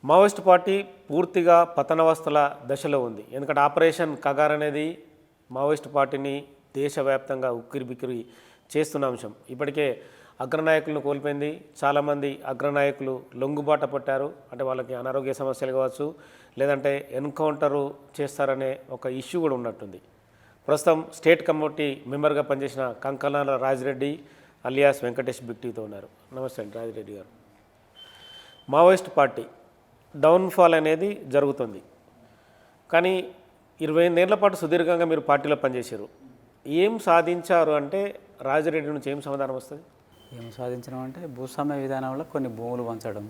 Maoist party పూర్తిగా పతనావస్థల దశలో ఉంది. ఎందుకంటే ఆపరేషన్ కగార్ అనేది మావోయిస్ట్ పార్టీని దేశవ్యాప్తంగా ఉక్కిరిబిక్కిరి చేస్తున్న అంశం. ఇప్పటికే అగ్రనాయకులను కోల్పోయింది. చాలామంది అగ్రనాయకులు లొంగుబాట పట్టారు. అంటే వాళ్ళకి అనారోగ్య సమస్యలు కావచ్చు, లేదంటే ఎన్కౌంటరు చేస్తారనే ఒక ఇష్యూ కూడా ఉన్నట్టుంది. ప్రస్తుతం స్టేట్ కమిటీ మెంబర్గా పనిచేసిన కంకనాల రాజిరెడ్డి అలియాస్ వెంకటేష్ బిట్టితో ఉన్నారు. నమస్తే అండి రాజిరెడ్డి గారు. మావోయిస్ట్ పార్టీ డౌన్ఫాల్ అనేది జరుగుతుంది. కానీ 28 ఏళ్ల పాటు సుదీర్ఘంగా మీరు పార్టీలో పనిచేశారు. ఏం సాధించారు అంటే రాజిరెడ్డి నుంచి ఏం సమాధానం వస్తుంది? ఏం సాధించడం అంటే భూస్వామ్య విధానంలో కొన్ని భూములు పంచడం,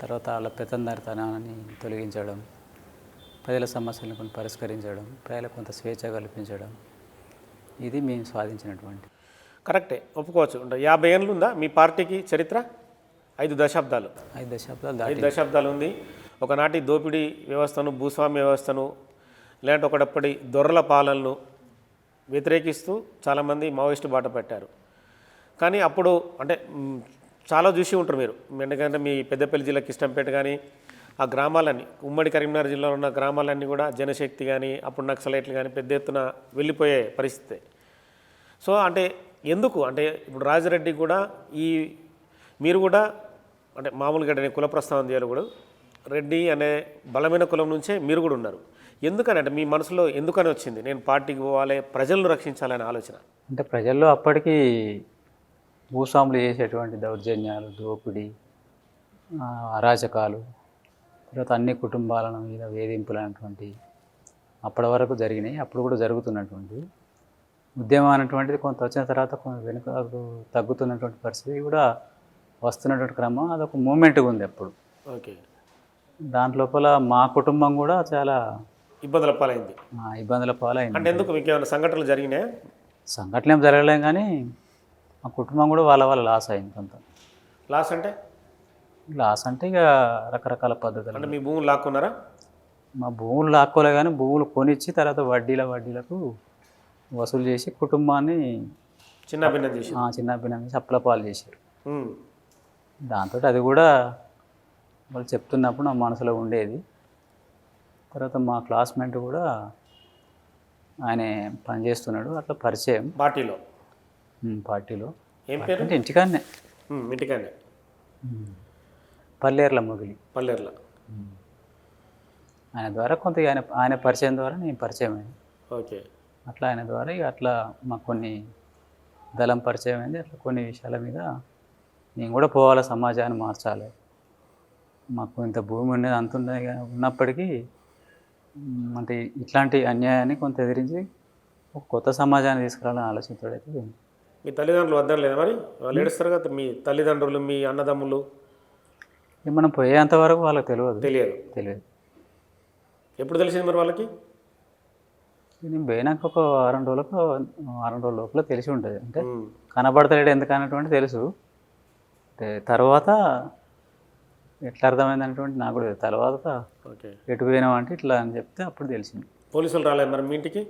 తర్వాత వాళ్ళ పెత్తందారితనాన్ని తొలగించడం, ప్రజల సమస్యలను కొన్ని పరిష్కరించడం, ప్రజలకు కొంత స్వేచ్ఛ కల్పించడం, ఇది మేము సాధించినటువంటి. కరెక్టే, ఒప్పుకోవచ్చు. అంటే 50 ఏళ్ళు ఉందా మీ పార్టీకి చరిత్ర? 5 దశాబ్దాలు. 5 దశాబ్దాలు ఉంది. ఒకనాటి దోపిడీ వ్యవస్థను, భూస్వామ్య వ్యవస్థను, లేదంటే ఒకటప్పటి దొరల పాలనను వ్యతిరేకిస్తూ చాలామంది మావోయిస్టు బాట పెట్టారు. కానీ అప్పుడు అంటే చాలా చూసి ఉంటారు మీరు. ఎందుకంటే మీ పెద్దపల్లి జిల్లా కిష్టంపేట కానీ ఆ గ్రామాలన్నీ, ఉమ్మడి కరీంనగర్ జిల్లాలో ఉన్న గ్రామాలన్నీ కూడా జనశక్తి కానీ అప్పుడు నక్సలైట్లు కానీ పెద్ద ఎత్తున వెళ్ళిపోయే పరిస్థితి. సో అంటే ఎందుకు అంటే ఇప్పుడు రాజిరెడ్డి కూడా మీరు కూడా అంటే మామూలుగా కుల ప్రస్తావన చేయాలి కూడా, రెడ్డి అనే బలమైన కులం నుంచే మీరు కూడా ఉన్నారు. ఎందుకని అంటే మీ మనసులో ఎందుకని వచ్చింది నేను పార్టీకి పోవాలి, ప్రజలను రక్షించాలనే ఆలోచన? అంటే ప్రజల్లో అప్పటికి భూస్వాములు చేసేటువంటి దౌర్జన్యాలు, దోపిడీ, అరాచకాలు, తర్వాత అన్ని కుటుంబాల మీద వేధింపులు అనేటువంటి అప్పటి వరకు జరిగినాయి. అప్పుడు కూడా జరుగుతున్నటువంటి ఉద్యమం అనేటువంటిది కొంత వచ్చిన తర్వాత కొంత వెనుకకు తగ్గుతున్నటువంటి పరిస్థితి కూడా వస్తున్నటువంటి క్రమం, అదొక మూమెంట్గా ఉంది అప్పుడు. ఓకే. దాంట్లోపల మా కుటుంబం కూడా చాలా ఇబ్బందుల పాలైంది. అంటే ఎందుకు మీకు ఏమైనా సంఘటనలు జరిగినాయా? సంఘటన ఏం జరగలేం, కానీ మా కుటుంబం కూడా వాళ్ళ లాస్ అయింది. కొంత లాస్ అంటే ఇక రకరకాల పద్ధతులు. అంటే మీ భూములు లాక్కున్నారా? మా భూములు లాక్కోలే, కానీ భూములు కొనిచ్చి తర్వాత వడ్డీలకు వసూలు చేసి కుటుంబాన్ని చిన్నభిన్నం చేసి అప్పులపాలు చేశారు. దాంతో అది కూడా వాళ్ళు చెప్తున్నప్పుడు నా మనసులో ఉండేది. తర్వాత మా క్లాస్మేట్ కూడా ఆయన పనిచేస్తున్నాడు, అట్లా పరిచయం పార్టీలో. ఏం పేరు? అంటే ఇంటికాడనే పల్లేర్ల మొగిలి. ఆయన ద్వారా కొంత ఆయన పరిచయం ద్వారా నేను పరిచయం అయింది. ఓకే. అట్లా ఆయన ద్వారా ఇక అట్లా మాకు కొన్ని దళం పరిచయం అయింది. అట్లా కొన్ని విషయాల మీద నేను కూడా పోవాలి, సమాజాన్ని మార్చాలి. మాకు ఇంత భూమి ఉండేది అంత ఉన్నప్పటికీ అంటే ఇట్లాంటి అన్యాయాన్ని కొంత ఎదిరించి ఒక కొత్త సమాజాన్ని తీసుకురావాలని ఆలోచించడైతే. మీ తల్లిదండ్రులు వద్దని లేదా మరి? వాళ్ళు ఏడుస్తారు కదా, మీ తల్లిదండ్రులు, మీ అన్నదమ్ములు? మనం పోయేంత వరకు వాళ్ళకి తెలియదు. ఎప్పుడు తెలిసింది మరి వాళ్ళకి? నేను పోయినాక ఒక వారం రోజుల లోపల తెలిసి ఉంటుంది. అంటే కనబడతలేడు ఎందుకు అన్నటువంటి తెలుసు. అంటే తర్వాత ఎట్లా అర్థమైంది అనేటువంటి నాకు కూడా తర్వాత ఎటు పోయినాం అంటే ఇట్లా అని చెప్తే అప్పుడు తెలిసింది. పోలీసులు రాలేదు మరి మీ ఇంటికి?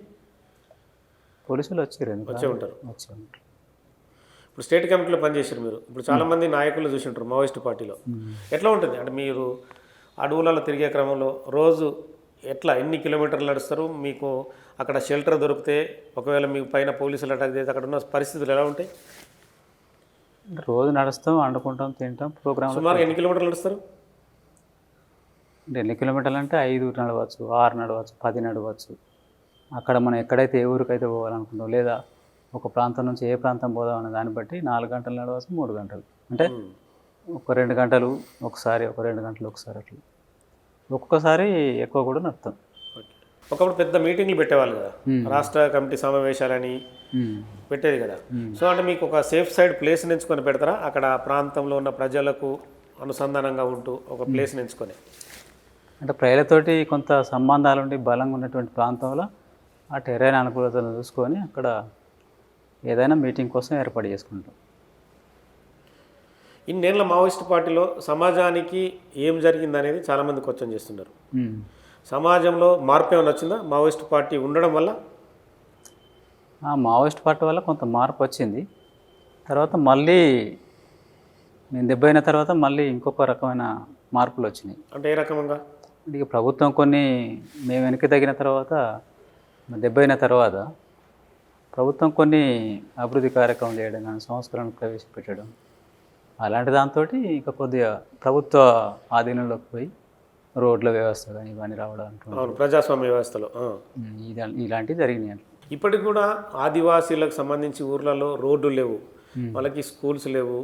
పోలీసులు వచ్చే ఉంటారు. ఇప్పుడు స్టేట్ కమిటీలో పనిచేశారు మీరు. ఇప్పుడు చాలామంది నాయకులు చూసి ఉంటారు మావోయిస్ట్ పార్టీలో. ఎట్లా ఉంటుంది అంటే మీరు అడవులలో తిరిగే క్రమంలో రోజు ఎన్ని కిలోమీటర్లు నడుస్తారు? మీకు అక్కడ షెల్టర్ దొరికితే ఒకవేళ మీకు పైన పోలీసులు అటాక్ చేస్తే అక్కడ ఉన్న పరిస్థితులు ఎలా ఉంటాయి? రోజు నడుస్తాం, వండుకుంటాం, తింటాం. ప్రోగ్రామ్ సుమారు ఎన్ని కిలోమీటర్లు నడుస్తారు? అంటే ఎన్ని కిలోమీటర్లు అంటే 5 నడవచ్చు, 6 నడవచ్చు, 10 నడవచ్చు. అక్కడ మనం ఎక్కడైతే ఏ ఊరికైతే పోవాలనుకుంటాం, లేదా ఒక ప్రాంతం నుంచి ఏ ప్రాంతం పోదాం అనే దాన్ని బట్టి 4 గంటలు నడవచ్చు, 3 గంటలు, అంటే ఒక 2 గంటలు ఒకసారి, ఒక 2 గంటలు ఒకసారి, అట్లా ఒక్కొక్కసారి ఎక్కువ కూడా నడుస్తాం. ఒకప్పుడు పెద్ద మీటింగ్లు పెట్టేవాళ్ళు కదా, రాష్ట్ర కమిటీ సమావేశాలని పెట్టేది కదా. సో అంటే మీకు ఒక సేఫ్ సైడ్ ప్లేస్ ఎంచుకొని పెడతారా? అక్కడ ప్రాంతంలో ఉన్న ప్రజలకు అనుసంధానంగా ఉంటూ ఒక ప్లేస్ ఎంచుకొని, అంటే ప్రజలతోటి కొంత సంబంధాలు ఉండి బలంగా ఉన్నటువంటి ప్రాంతంలో ఆ టెరైన్ అనుకూలతను చూసుకొని అక్కడ ఏదైనా మీటింగ్ కోసం ఏర్పాటు చేసుకుంటాం. ఇన్నేళ్ల మావోయిస్ట్ పార్టీలో సమాజానికి ఏం జరిగిందనేది చాలామంది క్వశ్చన్ చేస్తున్నారు. సమాజంలో మార్పు ఏమైనా వచ్చిందా మావోయిస్ట్ పార్టీ ఉండడం వల్ల? మావోయిస్ట్ పార్టీ వల్ల కొంత మార్పు వచ్చింది. తర్వాత మళ్ళీ నేను దెబ్బైన తర్వాత మళ్ళీ ఇంకొక రకమైన మార్పులు వచ్చినాయి. అంటే ఏ రకంగా? ఇక ప్రభుత్వం కొన్ని మేము వెనక్కి తగిన తర్వాత దెబ్బైన తర్వాత ప్రభుత్వం కొన్ని అభివృద్ధి కార్యక్రమం చేయడం కానీ సంస్కరణలు ప్రవేశపెట్టడం అలాంటి దాంతో ఇక కొద్దిగా ప్రభుత్వ ఆధీనంలోకి పోయి రోడ్ల వ్యవస్థ కానీ ఇవన్నీ రావడం అవును, ప్రజాస్వామ్య వ్యవస్థలో ఇలాంటివి జరిగినాయి. ఇప్పటికి కూడా ఆదివాసీలకు సంబంధించి ఊర్లలో రోడ్డు లేవు, వాళ్ళకి స్కూల్స్ లేవు,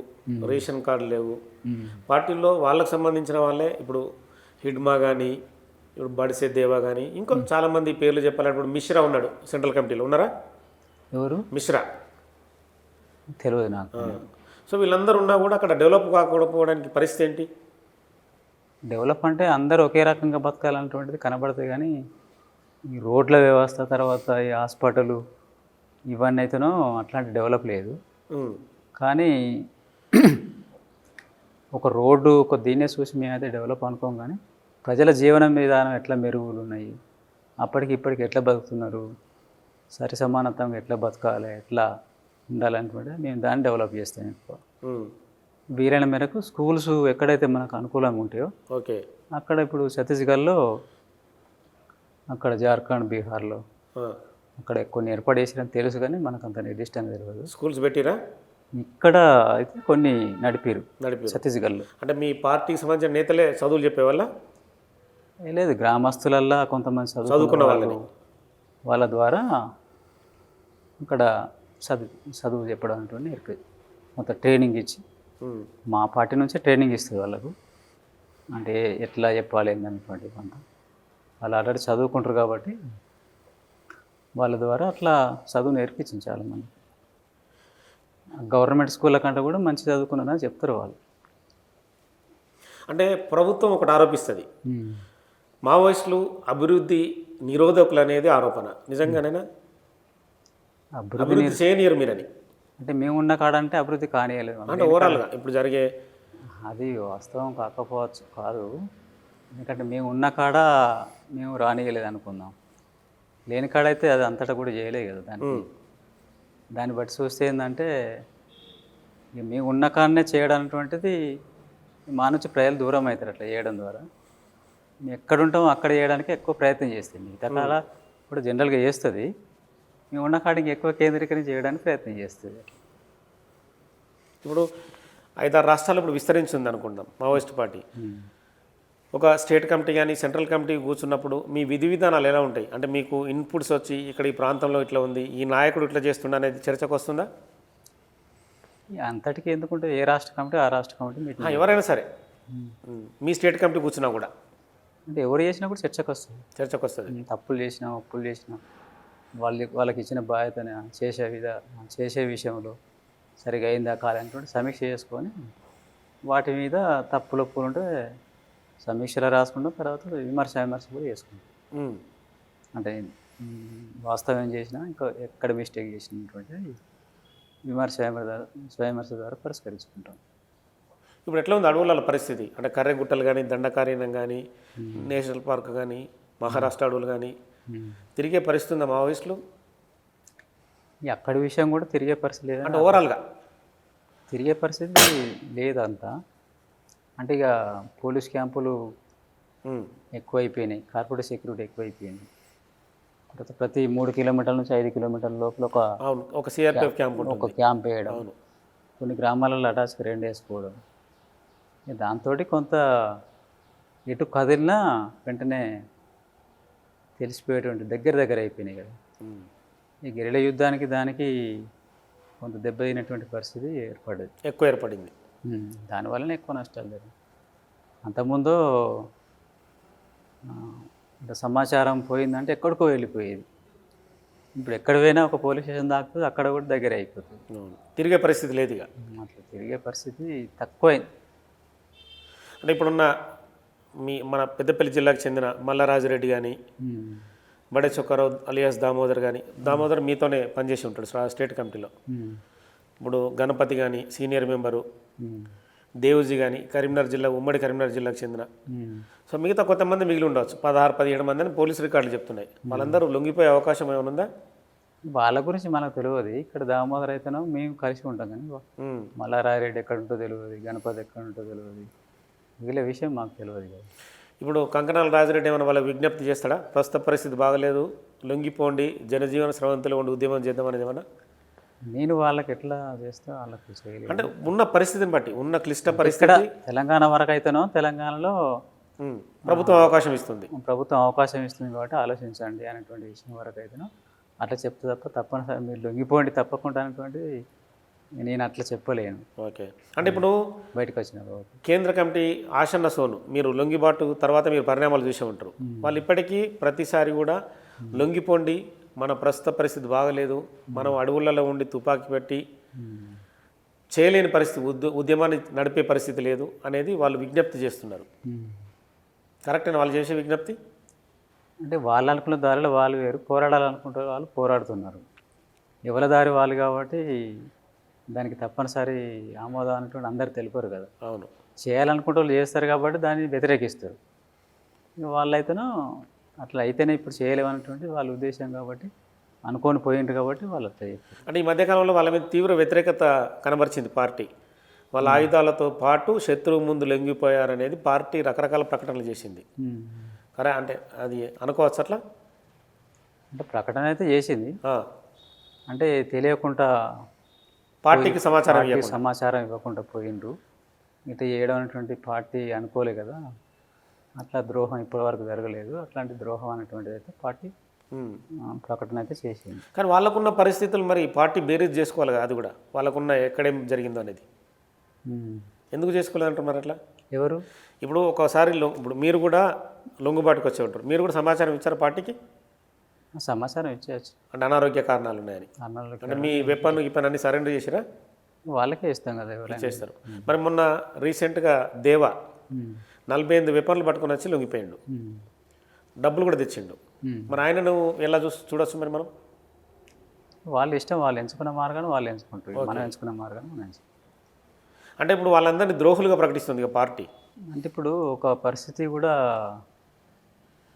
రేషన్ కార్డు లేవు. పార్టీల్లో వాళ్ళకి సంబంధించిన వాళ్ళే ఇప్పుడు హిడ్మా కానీ, ఇప్పుడు బడిసే దేవా కానీ, ఇంకో చాలామంది పేర్లు చెప్పాలంటే ఇప్పుడు మిశ్రా ఉన్నాడు సెంట్రల్ కమిటీలో, ఉన్నారా? ఎవరు? మిశ్రా. తెలియదు నాకు. సో వీళ్ళందరూ ఉన్నా కూడా అక్కడ డెవలప్ కాకపోవడానికి పరిస్థితి ఏంటి? డెవలప్ అంటే అందరూ ఒకే రకంగా బతకాలన్నటువంటిది కనబడుతుంది, కానీ ఈ రోడ్ల వ్యవస్థ తర్వాత ఈ హాస్పిటల్ ఇవన్నీ అయితేనో అట్లాంటి డెవలప్ లేదు. కానీ ఒక రోడ్డు ఒక దీన్నే చూసి మేమైతే డెవలప్ అనుకోం, కానీ ప్రజల జీవన విధానం ఎట్లా మెరుగులు ఉన్నాయి, అప్పటికి ఇప్పటికి ఎట్లా బతుకుతున్నారు, సరి సమానత్వంగా ఎట్లా బతకాలి, ఎట్లా ఉండాలనుకుంటే మేము దాన్ని డెవలప్ చేస్తాం. ఎక్కువ వీలైన మేరకు స్కూల్స్ ఎక్కడైతే మనకు అనుకూలంగా ఉంటాయో ఓకే అక్కడ ఇప్పుడు ఛత్తీస్గఢ్లో, అక్కడ జార్ఖండ్, బీహార్లో అక్కడ కొన్ని ఏర్పాటు చేసిరని తెలుసు, కానీ మనకు అంత నిర్దిష్టంగా తెలియదు. స్కూల్స్ పెట్టిరా? ఇక్కడ అయితే కొన్ని నడిపారు ఛత్తీస్గఢ్లో. అంటే మీ పార్టీకి సంబంధించిన నేతలే చదువులు చెప్పేవాళ్ళ? లేదు, గ్రామస్తులల్లా కొంతమంది చదువుకున్న వాళ్ళని వాళ్ళ ద్వారా ఇక్కడ చదువు చెప్పడం అంటూ నేర్పేది. మొత్తం ట్రైనింగ్ ఇచ్చి మా పార్టీ నుంచే ట్రైనింగ్ ఇస్తుంది వాళ్ళకు, అంటే ఎట్లా చెప్పాలి ఏంటనేటువంటి కొంత వాళ్ళు ఆల్రెడీ చదువుకుంటారు కాబట్టి వాళ్ళ ద్వారా అట్లా చదువు నేర్పించింది చాలామంది. గవర్నమెంట్ స్కూళ్ళ కంటే కూడా మంచి చదువుకున్నారని చెప్తారు వాళ్ళు. అంటే ప్రభుత్వం ఒకటి ఆరోపిస్తుంది, మావోయిస్టులు అభివృద్ధి నిరోధకులు అనేది ఆరోపణ. నిజంగానేనా? అభివృద్ధి చేయనియరు మీరని అంటే మేము ఉన్న కాడ అంటే అభివృద్ధి కానియలేదు అంటే ఓవరాల్గా ఇప్పుడు జరిగే అది వాస్తవం కాకపోవచ్చు కాదు, ఎందుకంటే మేము ఉన్న కాడ మేము రానియలేదు అనుకుందాం, లేని కాడ అయితే అది అంతటా కూడా చేయలేదు కదా. దాన్ని బట్టి చూస్తే ఏంటంటే మేము ఉన్న కాడనే చేయడం అటువంటిది మా నుంచి ప్రజలు దూరం అవుతారు అట్లా చేయడం ద్వారా. మేము ఎక్కడ ఉంటామో అక్కడ చేయడానికి ఎక్కువ ప్రయత్నం చేస్తుంది. మిగతా కాడ కూడా జనరల్గా చేస్తుంది, మేము ఉన్న కాడికి ఎక్కువ కేంద్రీకరణ చేయడానికి ప్రయత్నం చేస్తుంది. ఇప్పుడు 5-6 రాష్ట్రాలు ఇప్పుడు విస్తరించింది అనుకుంటాం మావోయిస్ట్ పార్టీ. ఒక స్టేట్ కమిటీ కానీ సెంట్రల్ కమిటీ కూర్చున్నప్పుడు మీ విధి విధానాలు ఎలా ఉంటాయి? అంటే మీకు ఇన్పుట్స్ వచ్చి ఇక్కడ ఈ ప్రాంతంలో ఇట్లా ఉంది, ఈ నాయకుడు ఇట్లా చేస్తుండ అనేది చర్చకు వస్తుందా? అంతటికి ఎందుకుంటే ఏ రాష్ట్ర కమిటీ ఆ రాష్ట్ర కమిటీ మీటింగ్ ఎవరైనా సరే మీ స్టేట్ కమిటీ కూర్చున్నా కూడా అంటే ఎవరు చేసినా కూడా చర్చకు వస్తుంది. తప్పులు చేసినా ఒప్పులు చేసినా వాళ్ళకి ఇచ్చిన బాధ్యతని చేసే విషయంలో సరిగా అయిందా కాలంటే సమీక్ష చేసుకొని వాటి మీద తప్పులు ఒప్పులు ఉంటే సమీక్షలో రాసుకుంటాం, తర్వాత విమర్శ కూడా చేసుకుంటాం. అంటే వాస్తవం ఏం చేసినా ఇంకా ఎక్కడ మిస్టేక్ చేసినటువంటి స్వయమర్శ ద్వారా పరిష్కరించుకుంటాం. ఇప్పుడు ఎట్లా ఉంది అడవుల పరిస్థితి? అంటే కర్రెగుట్టలు కానీ, దండకారణ్యం కానీ, నేషనల్ పార్క్ కానీ, మహారాష్ట్ర అడవులు కానీ తిరిగే పరిస్థితి ఉందా మావోయిస్టులు? అక్కడి విషయం కూడా తిరిగే పరిస్థితి లేదు, అంటే ఓవరాల్గా తిరిగే పరిస్థితి లేదంతా. అంటే ఇక పోలీస్ క్యాంపులు ఎక్కువైపోయినాయి, కార్పొరేట్ సెక్యూరిటీ ఎక్కువైపోయింది. తర్వాత ప్రతి 3 కిలోమీటర్ల నుంచి 5 కిలోమీటర్ల లోపల ఒక సిఆర్పిఎఫ్ క్యాంప్ ఒక క్యాంప్ వేయడం, కొన్ని గ్రామాలలో అటాచ్కి 2 వేసుకోవడం, దాంతో కొంత ఎటు కదిలినా వెంటనే తెలిసిపోయేటువంటి దగ్గర అయిపోయినాయి కదా. ఈ గెరిల యుద్ధానికి దానికి కొంత దెబ్బతినటువంటి పరిస్థితి ఏర్పడింది. దానివల్లనే ఎక్కువ నష్టాలు జరిగింది. అంతకుముందు సమాచారం పోయిందంటే ఎక్కడికో వెళ్ళిపోయేది, ఇప్పుడు ఎక్కడ పోయినా ఒక పోలీస్ స్టేషన్ దాకుతుంది, అక్కడ కూడా దగ్గర అయిపోతుంది. తిరిగే పరిస్థితి లేదు ఇక, అట్లా తిరిగే పరిస్థితి తక్కువైంది. అంటే ఇప్పుడున్న మన పెద్దపల్లి జిల్లాకు చెందిన మల్లారాజురెడ్డి కానీ, బడే చొక్కారావు అలియాస్ దామోదర్ కానీ, దామోదర్ మీతోనే పనిచేసి ఉంటాడు స్టేట్ కమిటీలో. ఇప్పుడు గణపతి కానీ సీనియర్ మెంబరు, దేవుజీ కానీ కరీంనగర్ జిల్లా, ఉమ్మడి కరీంనగర్ జిల్లాకు చెందిన, సో మిగతా కొంతమంది మిగిలి ఉండవచ్చు, 16-17 మంది అని పోలీసు రికార్డులు చెప్తున్నాయి. వాళ్ళందరూ లొంగిపోయే అవకాశం ఏమైనా ఉందా? వాళ్ళ గురించి మనకు తెలియదు. ఇక్కడ దామోదర్ అయితేనో మేము కలిసి ఉంటాం కానీ ఉమ్. మల్లారాయరెడ్డి ఎక్కడ ఉంటో తెలియదు, గణపతి ఎక్కడ ఉంటో తెలియదు, వీళ్ళ విషయం మాకు తెలియదు కదా. ఇప్పుడు కంకణాల రాజిరెడ్డి ఏమైనా వాళ్ళ విజ్ఞప్తి చేస్తాడా? ప్రస్తుత పరిస్థితి బాగలేదు, లొంగిపోండి, జనజీవన స్రవంతిలో ఉండి ఉద్యమం చేద్దాం అనేది ఏమన్నా? నేను వాళ్ళకి ఎట్లా చేస్తే వాళ్ళకి చేయలేదు. అంటే ఉన్న పరిస్థితిని బట్టి, ఉన్న క్లిష్ట ఇక్కడ పరిస్థితి తెలంగాణ వరకు అయితేనో తెలంగాణలో ప్రభుత్వం అవకాశం ఇస్తుంది. ప్రభుత్వం అవకాశం ఇస్తుంది కాబట్టి ఆలోచించండి అనేటువంటి విషయం వరకు అయితేనో అట్లా చెప్తే తప్పనిసరి మీరు లొంగిపోండి తప్పకుండా అనేటువంటి నేను అట్లా చెప్పలేను. ఓకే. అంటే ఇప్పుడు బయటకు వచ్చిన తర్వాత కేంద్ర కమిటీ ఆసన్న సోను మీరు లొంగిబాటు తర్వాత మీరు పరిణామాలు చూసే ఉంటారు. వాళ్ళు ఇప్పటికీ ప్రతిసారి కూడా లొంగిపోండి, మన ప్రస్తుత పరిస్థితి బాగలేదు, మనం అడవులలో ఉండి తుపాకీ పెట్టి చేయలేని పరిస్థితి, ఉద్యమాన్ని నడిపే పరిస్థితి లేదు అనేది వాళ్ళు విజ్ఞప్తి చేస్తున్నారు. కరెక్టేనా వాళ్ళు చేసే విజ్ఞప్తి? అంటే వాళ్ళు అనుకున్న దారిలో వాళ్ళు వేరు, పోరాడాలనుకుంటే వాళ్ళు పోరాడుతున్నారు. ఎవరి దారి వాళ్ళు కాబట్టి దానికి తప్పనిసరి ఆమోదం అనేటువంటి అందరు తెలిపారు కదా. అవును. చేయాలనుకుంటే వాళ్ళు చేస్తారు కాబట్టి దాన్ని వ్యతిరేకిస్తారు. ఇక వాళ్ళైతేనో అట్లా అయితేనే ఇప్పుడు చేయలేమనేటువంటి వాళ్ళ ఉద్దేశం కాబట్టి అనుకొని పోయిండ్రు కాబట్టి వాళ్ళు అట్లా చెప్పారు. అంటే ఈ మధ్యకాలంలో వాళ్ళ మీద తీవ్ర వ్యతిరేకత కనబరిచింది పార్టీ. వాళ్ళ ఆయుధాలతో పాటు శత్రువు ముందు లొంగిపోయారనేది పార్టీ రకరకాల ప్రకటనలు చేసింది. కరే అంటే అది అనుకోవచ్చు అట్లా? అంటే ప్రకటన అయితే చేసింది, ఆ. అంటే తెలియకుండా పార్టీకి సమాచారం పార్టీ ఇవ్వకుండా. సమాచారం ఇవ్వకుండా పోయిండ్రు. ఇట్లా చేయడం అనేటువంటి పార్టీ అనుకోలే కదా. అట్లా ద్రోహం ఇప్పటివరకు జరగలేదు. అట్లాంటి ద్రోహం అనేటువంటిది అయితే పార్టీ ప్రకటన అయితే చేసింది. కానీ వాళ్ళకున్న పరిస్థితులు మరి పార్టీ బేరీజ్ చేసుకోవాలి కదా, అది కూడా వాళ్ళకున్న ఎక్కడేం జరిగిందో అనేది. ఎందుకు చేసుకోలేదంటారు మరి అట్లా? ఎవరు? ఇప్పుడు ఒకసారి ఇప్పుడు మీరు కూడా లొంగుబాటుకు వచ్చే ఉంటారు, మీరు కూడా సమాచారం ఇచ్చారు పార్టీకి? సమాచారం ఇచ్చేయచ్చు. అంటే అనారోగ్య కారణాలు ఉన్నాయని. అన్నోళ్ళకి అంటే మీ వెపన్ గిపన్ అన్ని సరెండర్ చేసిరా? వాళ్ళకే ఇస్తాం కదా ఎవరైనా. చేస్తారు. మరి మొన్న రీసెంట్గా దేవా 48 వెపన్లు పట్టుకొని వచ్చి లొంగిపోయిండు, డబ్బులు కూడా తెచ్చిండు. మరి ఆయనను ఎలా చూడొచ్చు మరి మనం? వాళ్ళ ఇష్టం, వాళ్ళు ఎంచుకున్న మార్గాన్ని వాళ్ళు ఎంచుకుంటారు, మనం ఎంచుకున్న మార్గాన్ని మనం ఎంచుకుంటాం. అంటే ఇప్పుడు వాళ్ళందరినీ ద్రోహులుగా ప్రకటిస్తుంది ఇక పార్టీ. అంటే ఇప్పుడు ఒక పరిస్థితి కూడా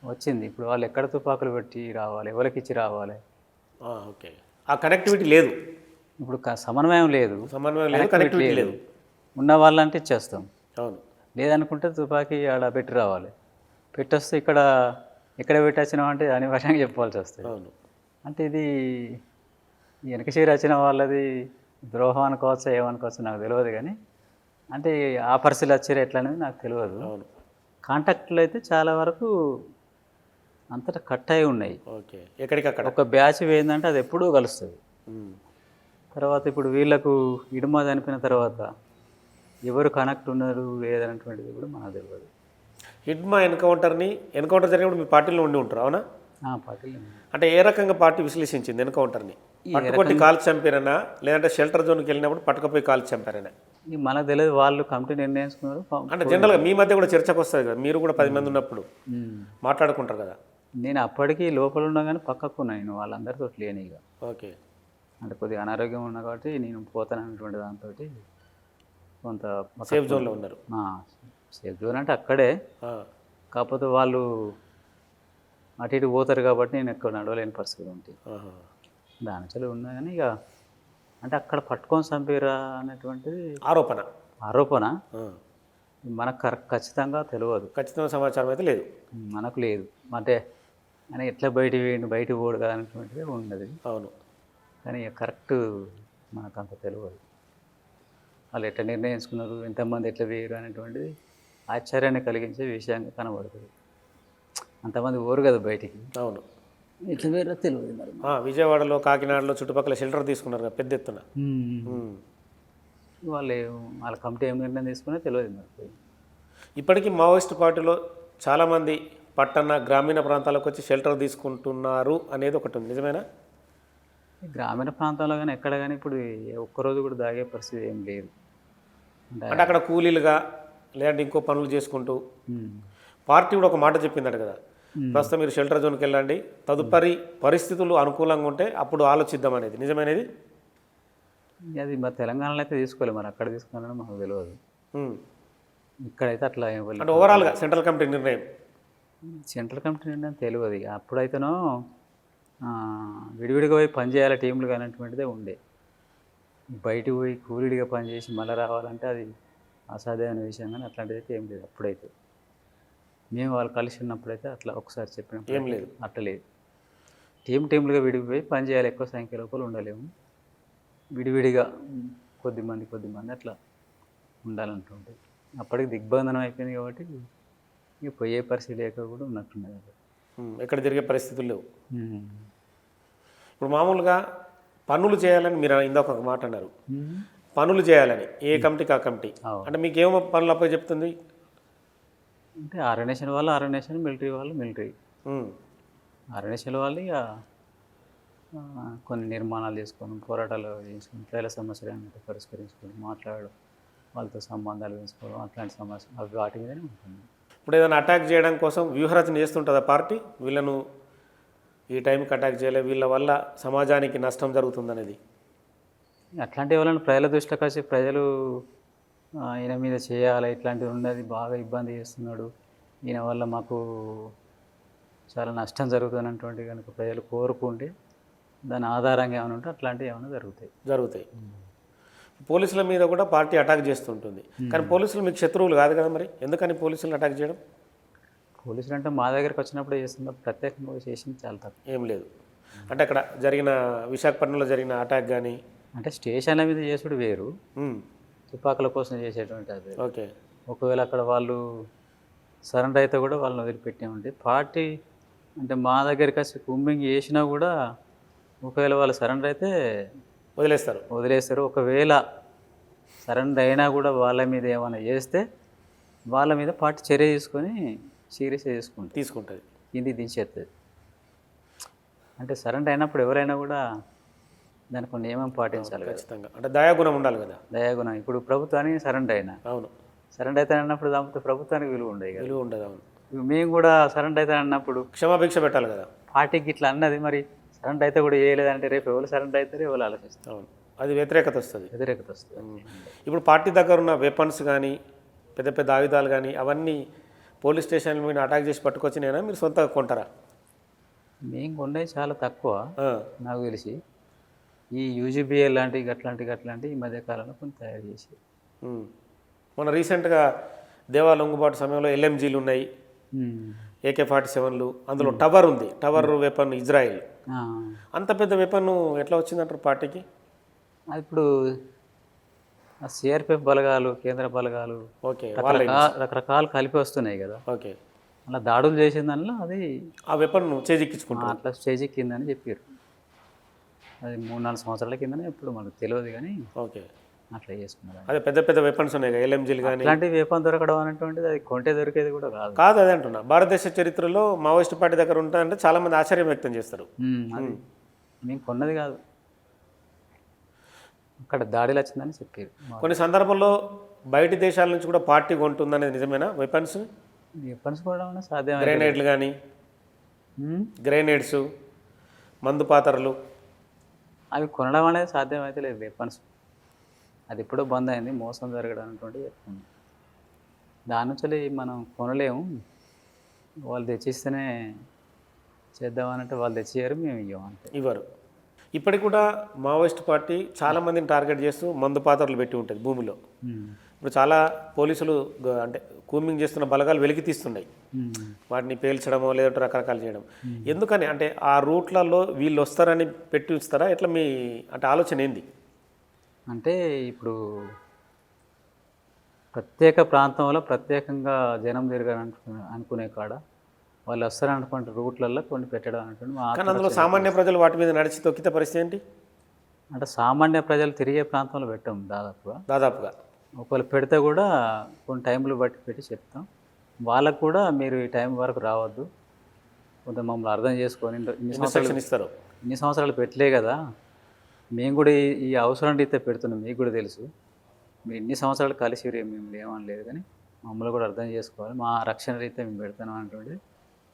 వచ్చింది. ఇప్పుడు వాళ్ళు ఎక్కడ తుపాకులు పెట్టి రావాలి, ఎవరికి ఇచ్చి రావాలి? ఓకే. ఆ కనెక్టివిటీ లేదు, ఇప్పుడు సమన్వయం లేదు, సమన్వయం లేదు, కనెక్టివిటీ లేదు. ఉన్న వాళ్ళంటే ఇచ్చేస్తాం, అవును. లేదనుకుంటే తుపాకీ ఆడ పెట్టి రావాలి. పెట్టొస్తే ఎక్కడ పెట్టొచ్చినాం అంటే అనివార్యంగా చెప్పాల్సి వస్తుంది. అవును. అంటే ఇది వెనక చేరి వచ్చిన వాళ్ళది ద్రోహం అనుకోవచ్చు, ఏమనుకోవచ్చు నాకు తెలియదు. కానీ అంటే ఆ పరిస్థితులు వచ్చారు ఎట్లా అనేది నాకు తెలియదు. అవును. కాంటాక్ట్లు అయితే చాలా వరకు అంతటా కట్ అయి ఉన్నాయి. ఓకే. ఎక్కడికక్కడ ఒక బ్యాచ్ పోయిందంటే అది ఎప్పుడూ కలుస్తుంది. తర్వాత ఇప్పుడు వీళ్ళకు ఇడుమ చనిపోయిన తర్వాత ఎవరు కనెక్ట్ ఉన్నారు లేదనేటువంటిది కూడా మనకు తెలియదు. హిడ్మా ఎన్కౌంటర్ జరిగినప్పుడు మీ పార్టీలో ఉండి ఉంటారు, అవునా? పార్టీలో అంటే ఏ రకంగా పార్టీ విశ్లేషించింది ఎన్కౌంటర్ని? పట్టుకొట్టి కాల్చి చంపారనా, లేదంటే షెల్టర్ జోన్కి వెళ్ళినప్పుడు పట్టుకపోయి కాల్చి చంపారనా? మనకు తెలియదు, వాళ్ళు కమిటీ నిర్ణయించుకున్నారు. అంటే జనరల్గా మీ మధ్య కూడా చర్చకు వస్తుంది కదా, మీరు కూడా 10 మంది ఉన్నప్పుడు మాట్లాడుకుంటారు కదా. నేను అప్పటికి లోపల ఉన్నా కానీ పక్కకు ఉన్నా, నేను వాళ్ళందరితో లేని ఇక. ఓకే. అంటే కొద్దిగా అనారోగ్యం ఉన్నా కాబట్టి నేను పోతాననేటువంటి దాంతో కొంత సేఫ్ జోన్లో ఉన్నారు. సేఫ్ జోన్ అంటే అక్కడే, కాకపోతే వాళ్ళు అటు ఇటు పోతారు కాబట్టి నేను ఎక్కువ నడవలేని పరిస్థితి ఉంటుంది. దాని చలి ఉన్నా కానీ ఇక అంటే అక్కడ పట్టుకొని చంపారా అనేటువంటిది ఆరోపణ మనకు ఖచ్చితంగా తెలియదు. ఖచ్చితంగా సమాచారం అయితే లేదు, మనకు లేదు. అంటే అని ఎట్లా బయటికి పోడు కదా అనేటువంటిది ఉన్నది. అవును. కానీ కరెక్ట్ మనకు అంత తెలియదు. వాళ్ళు ఎట్లా నిర్ణయించుకున్నారు, ఎంతమంది ఎట్లా వేయరు అనేటువంటిది ఆశ్చర్యాన్ని కలిగించే విషయంగా కనబడుతుంది. అంతమంది పోరు కదా బయటికి. అవును. ఎట్లా వేరో తెలియదు మరి. విజయవాడలో, కాకినాడలో చుట్టుపక్కల షెల్టర్ తీసుకున్నారు కదా పెద్ద ఎత్తున. వాళ్ళ కమిటీ ఏం నిర్ణయం తీసుకునే తెలియదు మరి. ఇప్పటికీ మావోయిస్ట్ పార్టీలో చాలామంది పట్టణ గ్రామీణ ప్రాంతాలకు వచ్చి షెల్టర్ తీసుకుంటున్నారు అనేది ఒకటి ఉంది, నిజమేనా? గ్రామీణ ప్రాంతాల్లో కానీ ఎక్కడ కానీ ఇప్పుడు ఒక్కరోజు కూడా దాగే పరిస్థితి ఏం లేదు. అంటే అక్కడ కూలీలుగా లేదంటే ఇంకో పనులు చేసుకుంటూ పార్టీ కూడా ఒక మాట చెప్పిందట కదా, ప్రస్తుతం మీరు షెల్టర్ జోన్కి వెళ్ళండి, తదుపరి పరిస్థితులు అనుకూలంగా ఉంటే అప్పుడు ఆలోచిద్దాం అనేది, నిజమైనది? అది మరి తెలంగాణలో అయితే తీసుకోలేదు, మరి అక్కడ తీసుకోవాలని మాకు తెలియదు. ఇక్కడైతే అట్లా అంటే ఓవరాల్గా సెంట్రల్ కమిటీ నిర్ణయం తెలియదు. అప్పుడైతేనో విడివిడిగా పోయి పని చేయాలి టీంలు అనేటువంటిదే ఉండే. బయటికి పోయి కూలీడిగా పనిచేసి మళ్ళీ రావాలంటే అది అసాధ్యమైన విషయం, కానీ అట్లాంటిది అయితే ఏం లేదు. అప్పుడైతే మేము వాళ్ళు కలిసి ఉన్నప్పుడైతే అట్లా ఒకసారి చెప్పినప్పుడు ఏం లేదు. అట్లా లేదు. టీంలుగా విడిపోయి పని చేయాలి, ఎక్కువ సంఖ్య లోపల ఉండలేము. విడివిడిగా కొద్దిమంది అట్లా ఉండాలంటుంటుంది. అప్పటికి దిగ్బంధనం అయిపోయింది కాబట్టి ఇక పోయే పరిస్థితి లేక కూడా ఉన్నట్టున్నది. ఎక్కడ తిరిగే పరిస్థితులు లేవు. ఇప్పుడు మామూలుగా పనులు చేయాలని మీరు ఇందాక ఒక మాట అన్నారు, పనులు చేయాలని ఏ కమిటీకి ఆ కమిటీ, అంటే మీకు ఏమో పనులు అప్ప చెప్తుంది? అంటే ఆర్గనైజేషన్ వాళ్ళు ఆర్గనైజేషన్, మిలిటరీ వాళ్ళు మిలిటరీ. ఆర్గనైజేషన్ వాళ్ళు ఇక కొన్ని నిర్మాణాలు చేసుకొని, పోరాటాలు చేసుకొని, ప్రజల సమస్యలు పరిష్కరించుకొని, మాట్లాడడం, వాళ్ళతో సంబంధాలు పెంచుకోవడం, అట్లాంటి సమస్యలు అవి వాటి మీదనే ఉంటుంది. ఇప్పుడు ఏదైనా అటాక్ చేయడం కోసం వ్యూహరచన చేస్తుంటుందా పార్టీ? వీళ్ళను ఈ టైంకి అటాక్ చేయలేదు, వీళ్ళ వల్ల సమాజానికి నష్టం జరుగుతుందనేది అట్లాంటి వాళ్ళని ప్రజల దృష్టికి వచ్చి ప్రజలు ఈయన మీద చేయాలి, ఇట్లాంటివి ఉన్నది, బాగా ఇబ్బంది చేస్తున్నాడు, ఈయన వల్ల మాకు చాలా నష్టం జరుగుతున్నటువంటి కనుక ప్రజలు కోరుకుంటే దాని ఆధారంగా ఏమైనా ఉంటే అట్లాంటివి ఏమైనా జరుగుతాయి. పోలీసుల మీద కూడా పార్టీ అటాక్ చేస్తుంటుంది, కానీ పోలీసులు మీకు శత్రువులు కాదు కదా, మరి ఎందుకని పోలీసులను అటాక్ చేయడం? పోలీసులు అంటే మా దగ్గరికి వచ్చినప్పుడు చేస్తున్న ప్రత్యేకంగా చేసింది చాలా తక్కువ. ఏం లేదు. అంటే అక్కడ జరిగిన విశాఖపట్నంలో జరిగిన అటాక్ కానీ, అంటే స్టేషన్ల మీద చేసుడు వేరు, తుపాకుల కోసం చేసేటువంటి అది. ఓకే. ఒకవేళ అక్కడ వాళ్ళు సరెండర్ అయితే కూడా వాళ్ళని వదిలిపెట్టామంటే పార్టీ అంటే మా దగ్గరికి వచ్చి కుమ్మింగ్ చేసినా కూడా ఒకవేళ వాళ్ళు సరెండర్ అయితే వదిలేస్తారు. ఒకవేళ సరెండర్ అయినా కూడా వాళ్ళ మీద ఏమైనా చేస్తే వాళ్ళ మీద పార్టీ చర్య తీసుకొని సీరియస్గా తీసుకుంటుంది, కిందికి దించేస్తుంది. అంటే సరెండర్ అయినప్పుడు ఎవరైనా కూడా దానికి కొన్ని నియమం పాటించాలి ఖచ్చితంగా. అంటే దయాగుణం ఉండాలి కదా. దయాగుణం. ఇప్పుడు ప్రభుత్వానికి సరెండర్ అయినా, అవును, సరెండర్ అయితే అన్నప్పుడు దాంతో ప్రభుత్వానికి విలువ ఉండదు. అవును. మేము కూడా సరెండర్ అయితే అన్నప్పుడు క్షమాభిక్ష పెట్టాలి కదా. పార్టీకి ఇట్లా అన్నది, మరి సరెండర్ అయితే కూడా చేయలేదంటే రేపు ఎవరు సరెండర్ అవుతారు, ఎవరు ఆలోచిస్తారు. అవును, అది వ్యతిరేకత వస్తుంది. ఇప్పుడు పార్టీ దగ్గర ఉన్న వెపన్స్ కానీ, పెద్ద పెద్ద ఆయుధాలు కానీ, అవన్నీ పోలీస్ స్టేషన్ల మీద అటాక్ చేసి పట్టుకొచ్చినాయినా మీరు సొంతంగా కొంటారా? మేము కొన్నవి చాలా తక్కువ నాకు తెలిసి. ఈ యూజీబీఎల్ లాంటివి అట్లాంటివి ఈ మధ్యకాలంలో కొన్ని తయారు చేసి, మన రీసెంట్గా దేవా లొంగుబాటు సమయంలో LMGలు ఉన్నాయి, AK-47లు, అందులో టవర్ ఉంది, టవర్ వెపన్ ఇజ్రాయిల్. అంత పెద్ద వెపన్ ఎట్లా వచ్చిందంటారు పార్టీకి? అది ఇప్పుడు CRPF బలగాలు, కేంద్ర బలగాలు, ఓకే, రకరకాలు కలిపి వస్తున్నాయి కదా. ఓకే, అలా దాడులు చేసిన దానిలో అది ఆ వెపన్ చేజిక్కించుకుంటారు. అట్లా చేజిక్కిందని చెప్పారు. అది 3-4 సంవత్సరాల కిందనే, ఇప్పుడు మనకు తెలియదు కానీ ఓకే అట్లా చేసుకున్నారు. అదే పెద్ద పెద్ద వెపన్స్ ఉన్నాయి, LMGలు కానీ. అలాంటి వెపన్ దొరకడం అనేటువంటిది అది కొంటే దొరికేది కూడా కాదు. అదే అంటున్నా, భారతదేశ చరిత్రలో మావోయిస్ట్ పార్టీ దగ్గర ఉంటాయంటే చాలామంది ఆశ్చర్యం వ్యక్తం చేస్తారు. అది మేము కొన్నది కాదు, అక్కడ దాడిలు వచ్చిందని చెప్పారు. కొన్ని సందర్భంలో బయటి దేశాల నుంచి కూడా పార్టీ కొంటుందనేది నిజమేనా? వెపన్స్ కూడా సాధ్యం. గ్రెనేడ్లు కానీ, గ్రెనేడ్స్, మందు పాత్రలు అవి కొనడం అనేది సాధ్యమైతే లేదు. వెపన్స్ అది ఎప్పుడో బంద్ అయింది, మోసం జరగడం అనేటువంటిది చెప్తుంది. దాని నుంచి మనం కొనలేము, వాళ్ళు తెచ్చిస్తేనే చేద్దామనంటే వాళ్ళు తెచ్చియ్యారు, మేము ఇవ్వరు. ఇప్పటికి కూడా మావోయిస్ట్ పార్టీ చాలామందిని టార్గెట్ చేస్తూ మందు పాత్రలు పెట్టి ఉంటుంది భూమిలో. ఇప్పుడు చాలా పోలీసులు అంటే కూమింగ్ చేస్తున్న బలగాలు వెలికి తీస్తున్నాయి, వాటిని పేల్చడమో లేదంటే రకరకాలు చేయడం. ఎందుకని అంటే ఆ రూట్లలో వీళ్ళు వస్తారని పెట్టి ఉంచుతారా? ఎట్లా మీ అంటే ఆలోచన ఏంది? అంటే ఇప్పుడు ప్రత్యేక ప్రాంతంలో ప్రత్యేకంగా జనం తిరగాలని అనుకునే కాడ వాళ్ళు వస్తారనుకుంటే రూట్లలో కొన్ని పెట్టడం అనేటువంటి. కానీ అందులో సామాన్య ప్రజలు వాటి మీద నడిచి తొక్కితే పరిస్థితి ఏంటి? అంటే సామాన్య ప్రజలు తిరిగే ప్రాంతంలో పెట్టాం దాదాపుగా. ఒకవేళ పెడితే కూడా కొన్ని టైంలు బట్టి పెట్టి చెప్తాం వాళ్ళకు కూడా, మీరు ఈ టైం వరకు రావద్దు, కొంత మమ్మల్ని అర్థం చేసుకొని ఇన్ని సంవత్సరాలు పెట్టలే కదా, మేము కూడా ఈ అవసరం అయితే పెడుతున్నాం, మీకు కూడా తెలుసు, మీరు ఇన్ని సంవత్సరాలు కలిసి మేము ఏమనలేదు, కానీ మమ్మల్ని కూడా అర్థం చేసుకోవాలి, మా రక్షణ రీతే మేము పెడుతున్నాం అనేటువంటి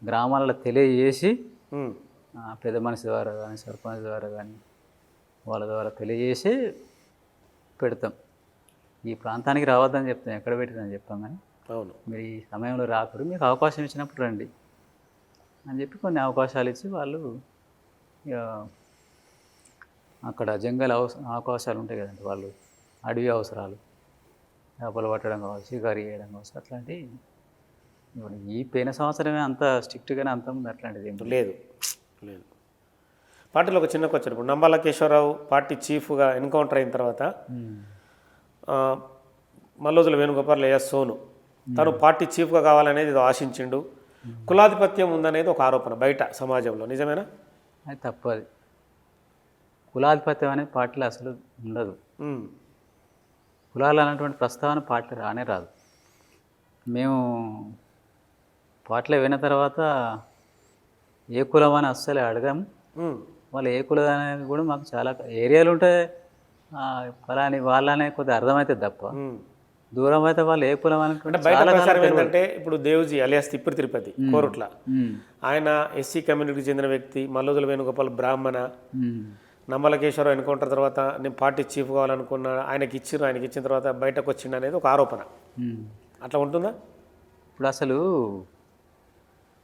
గ్రామాలలో తెలియజేసి, పెద్ద మనిషి ద్వారా కానీ, సర్పంచ్ ద్వారా కానీ, వాళ్ళ ద్వారా తెలియజేసి పెడతాం. ఈ ప్రాంతానికి రావద్దని చెప్తాం, ఎక్కడ పెట్టిందని చెప్తాం, కానీ అవును మీరు ఈ సమయంలో రాకూడదు, మీకు అవకాశం ఇచ్చినప్పుడు రండి అని చెప్పి కొన్ని అవకాశాలు ఇచ్చి వాళ్ళు ఇక అక్కడ జంగల్ అవకాశాలు ఉంటాయి కదండి, వాళ్ళు అడవి అవసరాలు, చేపలు పట్టడం కావచ్చు, షికారు చేయడం కావచ్చు, అట్లాంటివి. ఇప్పుడు ఈ పోయిన సంవత్సరమే అంత స్ట్రిక్ట్గానే అంత ఉంది, అట్లాంటిది ఏం లేదు. లేదు లేదు. పార్టీలో ఒక చిన్న క్వశ్చన్. ఇప్పుడు నంబాల కేశవరావు పార్టీ చీఫ్గా ఎన్కౌంటర్ అయిన తర్వాత ఆ, మల్లోజుల వేణుగోపాల్ లేదా సోను తను పార్టీ చీఫ్గా కావాలనేది ఏదో ఆశించిండు, కులాధిపత్యం ఉందనేది ఒక ఆరోపణ బయట సమాజంలో, నిజమేనా? అది తప్పది. కులాధిపత్యం అనేది పార్టీలో అసలు ఉండదు. ఉమ్, కులాలు అనేటువంటి ప్రస్తావన పార్టీ రానే రాదు. మేము పార్టీలో విన్న తర్వాత ఏ కులం అని అస్సలు అడగాము. ఉమ్, వాళ్ళు ఏ కులం అనేది కూడా మాకు చాలా ఏరియాలు ఉంటే ఫలాని వాళ్ళనే కొద్దిగా అర్థమవుతుంది తప్ప, ఉమ్. దూరం అయితే వాళ్ళు ఏ కులం అంటే అనుకుంటే బయట చాలా ప్రచారం ఏంటంటే ఇప్పుడు దేవ్జీ అలియాస్ తిప్పటి తిరుపతి కోరుట్ల, ఉమ్, ఆయన ఎస్సీ కమ్యూనిటీకి చెందిన వ్యక్తి, మల్లోజుల వేణుగోపాల్ బ్రాహ్మణ, ఉమ్, నంబల కేశవరావు ఎన్కౌంటర్ తర్వాత నేను పార్టీ చీఫ్ కావాలనుకున్నా, ఆయనకి ఇచ్చిన తర్వాత బయటకు వచ్చిండు అనేది ఒక ఆరోపణ. ఉమ్. అట్లా ఉంటుందా? ఇప్పుడు అసలు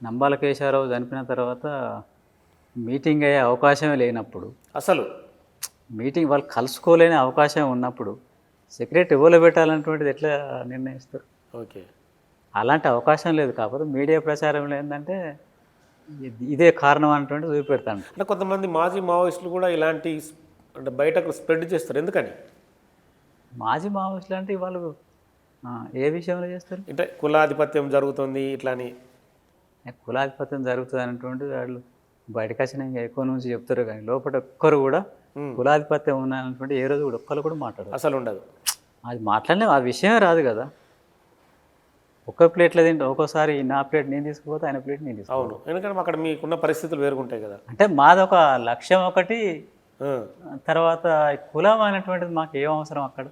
నంబాల కేశవరావు చనిపోయిన తర్వాత మీటింగ్ అయ్యే అవకాశమే లేనప్పుడు, అసలు మీటింగ్ వాళ్ళు కలుసుకోలేని అవకాశం ఉన్నప్పుడు సెక్రటరీ ఎవరు పెట్టాలన్నటువంటిది ఎట్లా నిర్ణయిస్తారు? ఓకే. అలాంటి అవకాశం లేదు. కాకపోతే మీడియా ప్రచారంలో ఏంటంటే ఇదే కారణం అన్నటువంటి చూపెడతాను. అంటే కొంతమంది మాజీ మావోయిస్టులు కూడా ఇలాంటి అంటే బయటకు స్ప్రెడ్ చేస్తారు, ఎందుకని? మాజీ మావోయిస్టులు అంటే వాళ్ళు ఏ విషయంలో చేస్తారు? అంటే కులాధిపత్యం జరుగుతుంది ఇట్లా అని. కులాధిపత్యం జరుగుతుంది అనేటువంటి వాళ్ళు బయటకు వచ్చిన ఇంకా ఎక్కువ నుంచి చెప్తారు, కానీ లోపల ఒక్కరు కూడా కులాధిపత్యం ఉన్నటువంటి ఏ రోజు కూడా ఒక్కరు కూడా మాట్లాడరు, అసలు ఉండదు. అది మాట్లాడలే, ఆ విషయమే రాదు కదా. ఒక్క ప్లేట్లో తింటే ఒక్కోసారి నా ప్లేట్ నేను తీసుకుపోతే ఆయన ప్లేట్ నేను తీసుకుపోతాను. అవును, ఎందుకంటే అక్కడ మీకున్న పరిస్థితులు వేరుగుంటాయి కదా. అంటే మాదొక లక్ష్యం ఒకటి, ఆ, తర్వాత కులం అనేటువంటిది మాకు ఏం అవసరం అక్కడ.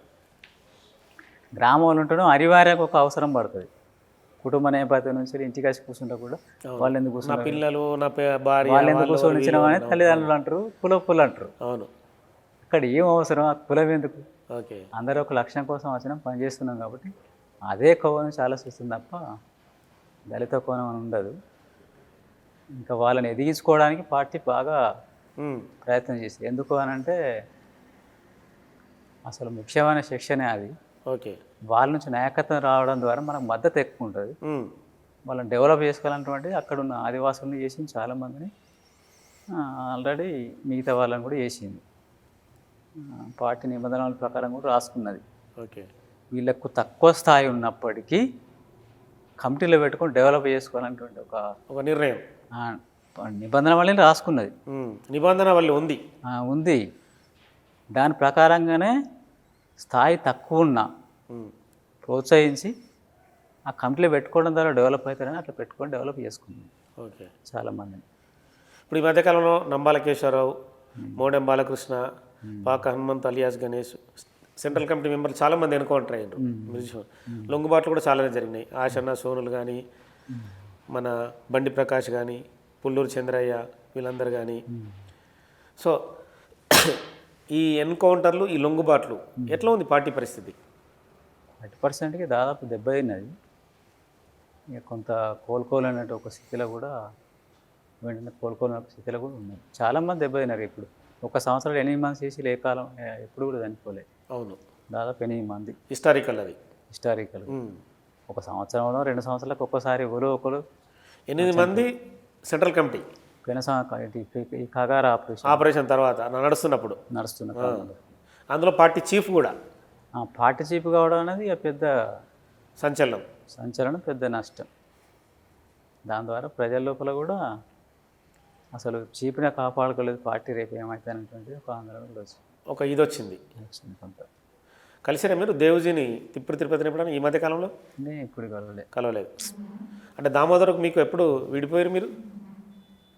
గ్రామంలో ఉంటడం అనివార్యంగా ఒక అవసరం పడుతుంది. కుటుంబ నేపథ్యం నుంచి ఇంటికి వచ్చి కూర్చుంటే కూడా వాళ్ళు ఎందుకు నా కూర్చున్నారు, పిల్లలు నా భార్య వాళ్ళు ఎందుకు కూర్చొని అని తల్లిదండ్రులు అంటారు, కుల అంటారు. అవును. అక్కడ ఏం అవసరం, ఆ కులం ఎందుకు? ఓకే. అందరూ ఒక లక్ష్యం కోసం వచ్చినాం, పనిచేస్తున్నాం కాబట్టి అదే కోణం నుంచి ఆలోచిస్తుంది తప్ప దళిత కోణం అని ఉండదు. ఇంకా వాళ్ళని ఎదిగించుకోవడానికి పార్టీ బాగా ప్రయత్నం చేసింది. ఎందుకు అని అంటే అసలు ముఖ్యమైన శిక్షణే అది. ఓకే. వాళ్ళ నుంచి నాయకత్వం రావడం ద్వారా మనకు మద్దతు ఎక్కువ ఉంటుంది. వాళ్ళని డెవలప్ చేసుకోవాలన్నటువంటి అక్కడ ఉన్న ఆదివాసులను చేసింది, చాలామందిని ఆల్రెడీ మిగతా వాళ్ళని కూడా చేసింది. పార్టీ నిబంధనల ప్రకారం కూడా రాసుకున్నది. ఓకే. వీళ్ళకు తక్కువ స్థాయి ఉన్నప్పటికీ కమిటీలో పెట్టుకొని డెవలప్ చేసుకోవాలనేటువంటి ఒక నిర్ణయం నిబంధన వల్ల రాసుకున్నది. నిబంధన వల్ల ఉంది. ఉంది. దాని ప్రకారంగానే స్థాయి తక్కువ ఉన్న ప్రోత్సహించి ఆ కమిటీలో పెట్టుకోవడం ద్వారా డెవలప్ అవుతారని అట్లా పెట్టుకొని డెవలప్ చేసుకుంది ఓకే చాలామందిని. ఇప్పుడు ఈ మధ్యకాలంలో నంబాల కేశవరావు, మోడెం బాలకృష్ణ, పాక Hanumanth alias Ganesh central committee మెంబర్లు చాలామంది ఎన్కౌంటర్ అయ్యారు. లొంగుబాట్లు కూడా చాలానే జరిగినాయి. ఆశన్న సోనులు కానీ, మన బండి ప్రకాష్ కానీ, పుల్లూరు చంద్రయ్య, వీళ్ళందరూ కానీ. సో ఈ ఎన్కౌంటర్లు, ఈ లొంగుబాట్లు ఎట్లా ఉంది పార్టీ పరిస్థితి? 30%కి దాదాపు దెబ్బతిన్నది. ఇక కొంత కోలుకోలేనట్టు ఒక స్థితిలో కూడా, వెంటనే కోలుకోలేని స్థితిలో కూడా ఉన్నాయి. చాలామంది దెబ్బతిన్నారు. ఇప్పుడు ఒక సంవత్సరాలు 8 మంది చేసి ఏ కాలం ఎప్పుడు కూడా చనిపోలేదు. అవును, దాదాపు 8 మంది. హిస్టారికల్ అది. హిస్టారికల్. ఒక సంవత్సరంలో 2 సంవత్సరాలకు ఒక్కసారి ఒకరు 8 మంది సెంట్రల్ కమిటీ ఈ కగార ఆపరేషన్ తర్వాత నడుస్తున్న కాలంలో అందులో పార్టీ చీఫ్ కూడా. పార్టీ చీఫ్ కావడం అనేది పెద్ద సంచలనం, పెద్ద నష్టం. దాని ద్వారా ప్రజల లోపల కూడా అసలు చీఫ్నే కాపాడుకోలేదు పార్టీ, రేపు ఏమవుతుంది అనేటువంటి ఒక ఆందోళన కూడా ఒక ఇది వచ్చింది కొంత. కలిసిరా మీరు దేవ్జీని తిరుపతిని ఎప్పుడైనా ఈ మధ్య కాలంలో? ఇప్పుడు కలవలేదు. అంటే దామోదరకు మీకు ఎప్పుడు విడిపోయారు మీరు?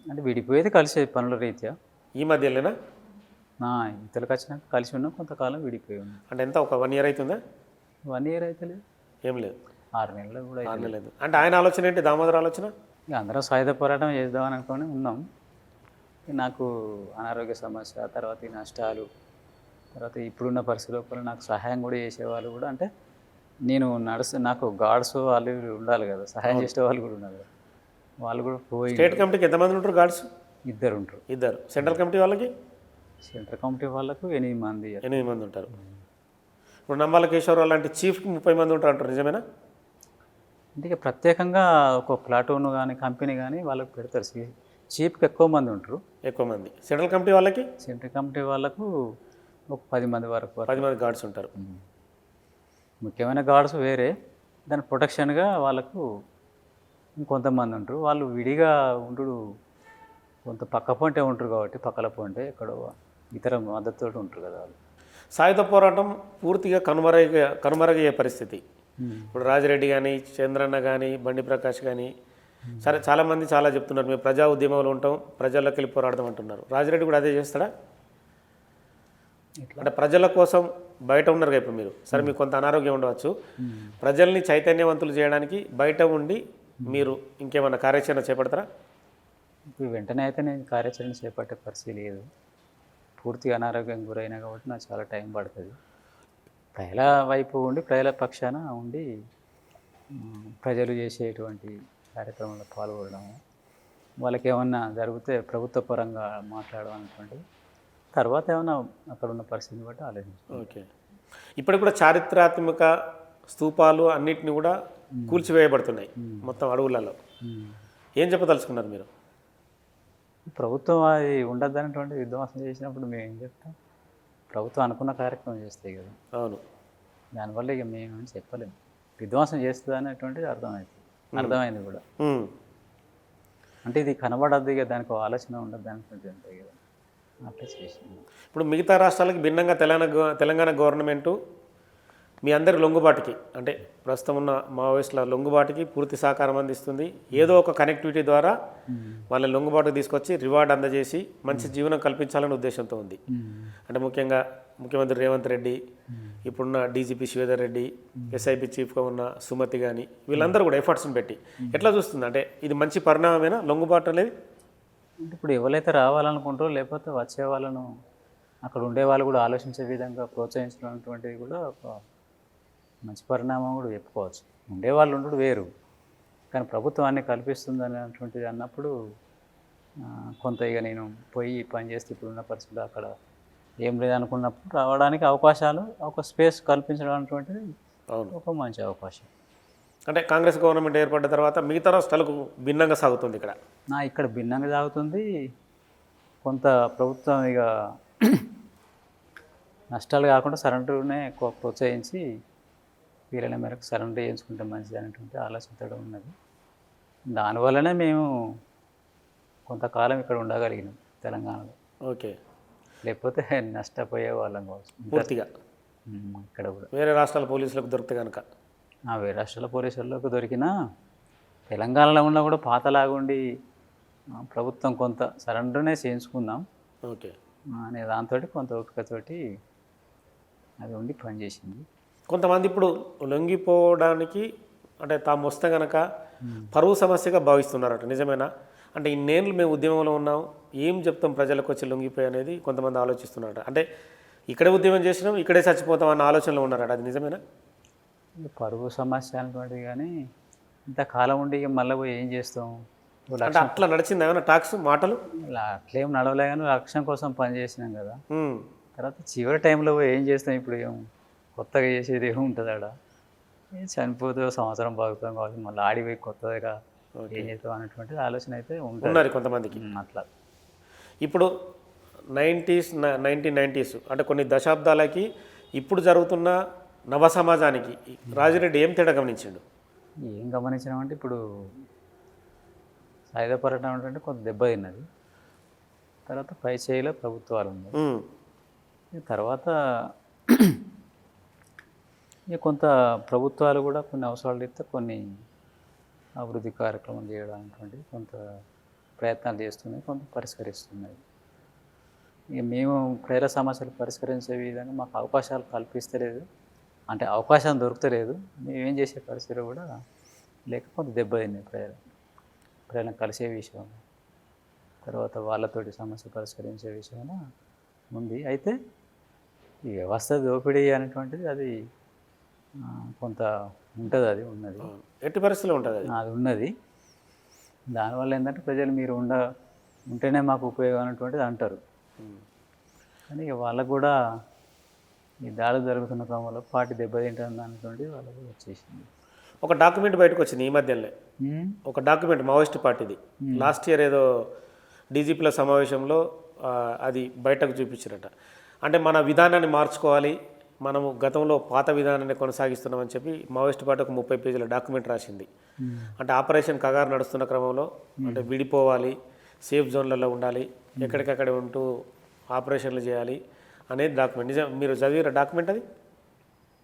అంటే విడిపోయేది కలిసి పనుల రీత్యా. ఈ మధ్యలోనా? ఇతరులకు వచ్చినాక కలిసి ఉన్నాం, కొంతకాలం విడిపోయి ఉన్నాం. అంటే ఎంత, ఒక 1 year అవుతుందా? 1 year అయితే లేదు, ఏం లేదు, 6 నెలలు కూడా 6 నెలలు. అంటే ఆయన ఆలోచన ఏంటి, దామోదర్ ఆలోచన? ఇక అందరం సాయుధ పోరాటం చేద్దామని అనుకుని ఉన్నాం. నాకు అనారోగ్య సమస్య, తర్వాత ఈ నష్టాలు, తర్వాత ఇప్పుడున్న పరిస్థితి లోపల నాకు సహాయం కూడా చేసేవాళ్ళు కూడా, అంటే నేను నాకు గార్డ్స్ వాళ్ళు ఉండాలి కదా, సహాయం చేసే వాళ్ళు కూడా ఉన్నారు కదా, వాళ్ళు కూడా పోయి. స్టేట్ కమిటీకి ఎంతమంది ఉంటారు గార్డ్స్? ఇద్దరు ఉంటారు. ఇద్దరు. సెంట్రల్ కమిటీ వాళ్ళకి సెంట్రల్ కమిటీ వాళ్ళకు 8 మంది. 8 మంది ఉంటారు. ఇప్పుడు నమ్మాల కేశవరావు లాంటి చీఫ్కి 30 మంది ఉంటారు అంటారు, నిజమేనా? అంటే ఇక ప్రత్యేకంగా ఒక ప్లాటూన్ కానీ కంపెనీ కానీ వాళ్ళకు పెడతారు. చీఫ్కి ఎక్కువ మంది ఉంటారు. ఎక్కువ మంది. సెంట్రల్ కమిటీ వాళ్ళకి సెంట్రల్ కమిటీ వాళ్ళకు ఒక 10 మంది వరకు 10 మంది గార్డ్స్ ఉంటారు. ముఖ్యమైన గార్డ్స్ వేరే, దాని ప్రొటెక్షన్గా వాళ్ళకు ఇంకొంతమంది ఉంటారు. వాళ్ళు విడిగా ఉండు కొంత పక్క పొంటే ఉంటారు కాబట్టి పక్కల పొంటే ఎక్కడో ఇతర మద్దతుతో ఉంటారు కదా వాళ్ళు. సాయుధ పోరాటం పూర్తిగా కనుమరుగయ్యే పరిస్థితి. ఇప్పుడు రాజిరెడ్డి కానీ, చంద్రన్న కానీ, బండి ప్రకాష్ కానీ, సరే చాలామంది చాలా చెప్తున్నారు మేము ప్రజా ఉద్యమంలో ఉంటాం, ప్రజల్లోకి వెళ్ళి పోరాడదాం అంటున్నారు. రాజిరెడ్డి కూడా అదే చేస్తాడా? అంటే ప్రజల కోసం బయట ఉన్నారు కదా ఇప్పుడు మీరు, సరే మీకు కొంత అనారోగ్యం ఉండవచ్చు, ప్రజల్ని చైతన్యవంతులు చేయడానికి బయట ఉండి మీరు ఇంకేమైనా కార్యాచరణ చేపడతారా? ఇప్పుడు వెంటనే అయితే నేను కార్యాచరణ చేపట్టే పరిస్థితి లేదు. పూర్తిగా అనారోగ్యం గురైనా కాబట్టి నాకు చాలా టైం పడుతుంది. ప్రజల వైపు ఉండి ప్రజల పక్షాన ఉండి ప్రజలు చేసేటువంటి కార్యక్రమంలో పాల్గొనడం, వాళ్ళకి ఏమన్నా జరిగితే ప్రభుత్వ పరంగా మాట్లాడడం అనేటువంటి తర్వాత ఏమైనా అక్కడ ఉన్న పరిస్థితిని బట్టి ఆలోచించాలి. ఓకే. ఇప్పటికి కూడా చారిత్రాత్మక స్తూపాలు అన్నిటిని కూడా కూల్చివేయబడుతున్నాయి మొత్తం అడవులలో. ఏం చెప్పదలుచుకున్నారు మీరు? ప్రభుత్వం అది ఉండద్దనేటువంటి విధ్వంసం చేసినప్పుడు మేము ఏం చెప్తాం? ప్రభుత్వం అనుకున్న కార్యక్రమం చేస్తాయి కదా. అవును. దానివల్ల ఇక మేము చెప్పలేము. విధ్వంసం చేస్తుంది అనేటువంటిది అర్థమైంది కూడా. అంటే ఇది కనబడద్దు, ఇక దానికి ఆలోచన ఉండద్దు అనేటువంటిది ఉంటాయి కదా, అట్లా చేసింది. ఇప్పుడు మిగతా రాష్ట్రాలకు భిన్నంగా తెలంగాణ గవర్నమెంటు మీ అందరి లొంగుబాటుకి, అంటే ప్రస్తుతం ఉన్న మావోయిస్టుల లొంగుబాటుకి పూర్తి సహకారం అందిస్తుంది. ఏదో ఒక కనెక్టివిటీ ద్వారా వాళ్ళని లొంగుబాటుకు తీసుకొచ్చి రివార్డ్ అందజేసి మంచి జీవనం కల్పించాలనే ఉద్దేశంతో ఉంది. అంటే ముఖ్యంగా ముఖ్యమంత్రి రేవంత్ రెడ్డి, ఇప్పుడున్న డీజీపీ శ్రీధర్ రెడ్డి, ఎస్ఐపి చీఫ్గా ఉన్న సుమతి కానీ, వీళ్ళందరూ కూడా ఎఫర్ట్స్ని పెట్టి ఎట్లా చూస్తుంది? అంటే ఇది మంచి పరిణామమేనా లొంగుబాటు అనేది? అంటే ఇప్పుడు ఎవరైతే రావాలనుకుంటారో లేకపోతే వచ్చే వాళ్ళను అక్కడ ఉండే వాళ్ళు కూడా ఆలోచించే విధంగా ప్రోత్సహించినటువంటిది కూడా ఒక మంచి పరిణామం కూడా చెప్పుకోవచ్చు. ఉండేవాళ్ళు ఉండడు వేరు, కానీ ప్రభుత్వాన్ని కల్పిస్తుంది అనేటువంటిది అన్నప్పుడు కొంత ఇక నేను పోయి పని చేస్తే ఇప్పుడున్న పరిస్థితులు అక్కడ ఏం లేదనుకున్నప్పుడు రావడానికి అవకాశాలు, ఒక స్పేస్ కల్పించడం అనేటువంటిది ఒక మంచి అవకాశం. అంటే కాంగ్రెస్ గవర్నమెంట్ ఏర్పడిన తర్వాత మిగతా రాష్ట్రాలకు భిన్నంగా సాగుతుంది ఇక్కడ భిన్నంగా సాగుతుంది. కొంత ప్రభుత్వం ఇక నష్టాలు కాకుండా సరెండర్నే ఎక్కువ ప్రోత్సహించి వీలైన మేరకు సరెండర్ చేయించుకుంటే మంచిది అనేటువంటి ఆలోచనతో ఉన్నది. దానివల్లనే మేము కొంతకాలం ఇక్కడ ఉండగలిగినాం తెలంగాణలో. ఓకే. లేకపోతే నష్టపోయే వాళ్ళం కావచ్చు పూర్తిగా. ఇక్కడ కూడా వేరే రాష్ట్రాల పోలీసులకు దొరికితే కనుక, వేరే రాష్ట్రాల పోలీసులకు దొరికినా తెలంగాణలో ఉన్నా కూడా పాతలాగుండి ప్రభుత్వం కొంత సరెండర్నే చేయించుకుందాం ఓకే అనే దాంతో కొంత ఓపికతోటి అది ఉండి పనిచేసింది. కొంతమంది ఇప్పుడు లొంగిపోవడానికి అంటే తాము వస్తే కనుక పరువు సమస్యగా భావిస్తున్నారట, నిజమేనా? అంటే ఇన్నేళ్ళు మేము ఉద్యమంలో ఉన్నాం, ఏం చెప్తాం ప్రజలకు వచ్చి లొంగిపోయి అనేది కొంతమంది ఆలోచిస్తున్నారట. అంటే ఇక్కడే ఉద్యమం చేసినాం, ఇక్కడే చచ్చిపోతాం అన్న ఆలోచనలో ఉన్నారట, అది నిజమేనా? పరువు సమస్య అనేటువంటిది కానీ ఇంతకాలం ఉండి ఇక మళ్ళీ పోయి ఏం చేస్తాం? అంటే అట్లా నడిచింది ఏమైనా టాక్స్ మాటలు? అట్లేం నడవలే కానీ లక్ష్యం కోసం పని చేసినాం కదా. తర్వాత చివరి టైంలో పోయి ఏం చేస్తాం? ఇప్పుడు ఏం కొత్తగా చేసేది ఏముంటుంది ఆడ? చనిపోతే సంవత్సరం బాగుతాం కాబట్టి మళ్ళీ ఆడిపోయి కొత్తగా ఏం చేస్తాం అనేటువంటిది ఆలోచన అయితే ఉంటుంది కొంతమందికి. అట్లా ఇప్పుడు 1990s అంటే కొన్ని దశాబ్దాలకి ఇప్పుడు జరుగుతున్న నవ సమాజానికి రాజిరెడ్డి ఏం తేడా గమనించాడు? ఏం గమనించినామంటే ఇప్పుడు సాయుధ పోరాటం అంటే కొంత దెబ్బతిన్నది. తర్వాత పై చేయిలో ప్రభుత్వాలు ఉన్నాయి. తర్వాత ఇక కొంత ప్రభుత్వాలు కూడా కొన్ని అవసరాలు ఇస్తే కొన్ని అభివృద్ధి కార్యక్రమం చేయడానికి కొంత ప్రయత్నాలు చేస్తున్నాయి, కొంత పరిష్కరిస్తున్నాయి. ఇక మేము ప్రజల సమస్యలు పరిష్కరించే విధంగా మాకు అవకాశాలు కల్పిస్తలేదు, అంటే అవకాశం దొరుకుతలేదు. మేమేం చేసే పరిస్థితి కూడా లేక కొంత దెబ్బతిన్నాయి ప్రజలను కలిసే విషయం, తర్వాత వాళ్ళతోటి సమస్య పరిష్కరించే విషయాన ఉంది. అయితే ఈ వ్యవస్థ దోపిడీ అనేటువంటిది అది కొంత ఉంటుంది, అది ఉన్నది, ఎట్టి పరిస్థితుల్లో ఉంటుంది, అది ఉన్నది. దానివల్ల ఏంటంటే ప్రజలు మీరు ఉంటేనే మాకు ఉపయోగం అనేటువంటిది అంటారు. కానీ ఇక వాళ్ళకు కూడా ఈ దాడులు జరుగుతున్న క్రమంలో పార్టీ దెబ్బతింటుంది అనేటువంటిది వాళ్ళకు వచ్చేసింది. ఒక డాక్యుమెంట్ బయటకు వచ్చింది ఈ మధ్యనే, ఒక డాక్యుమెంట్ మావోయిస్ట్ పార్టీది. లాస్ట్ ఇయర్ ఏదో డీజీపీల సమావేశంలో అది బయటకు చూపించారట. అంటే మన విధానాన్ని మార్చుకోవాలి, మనము గతంలో పాత విధానాన్ని కొనసాగిస్తున్నామని చెప్పి మావోయిస్ట్ పార్టీ ఒక 30 పేజీల డాక్యుమెంట్ రాసింది. అంటే ఆపరేషన్ కగారు నడుస్తున్న క్రమంలో అంటే విడిపోవాలి, సేఫ్ జోన్లలో ఉండాలి, ఎక్కడికక్కడ ఉంటూ ఆపరేషన్లు చేయాలి అనేది డాక్యుమెంట్. నిజం మీరు చదివిన డాక్యుమెంట్ అది?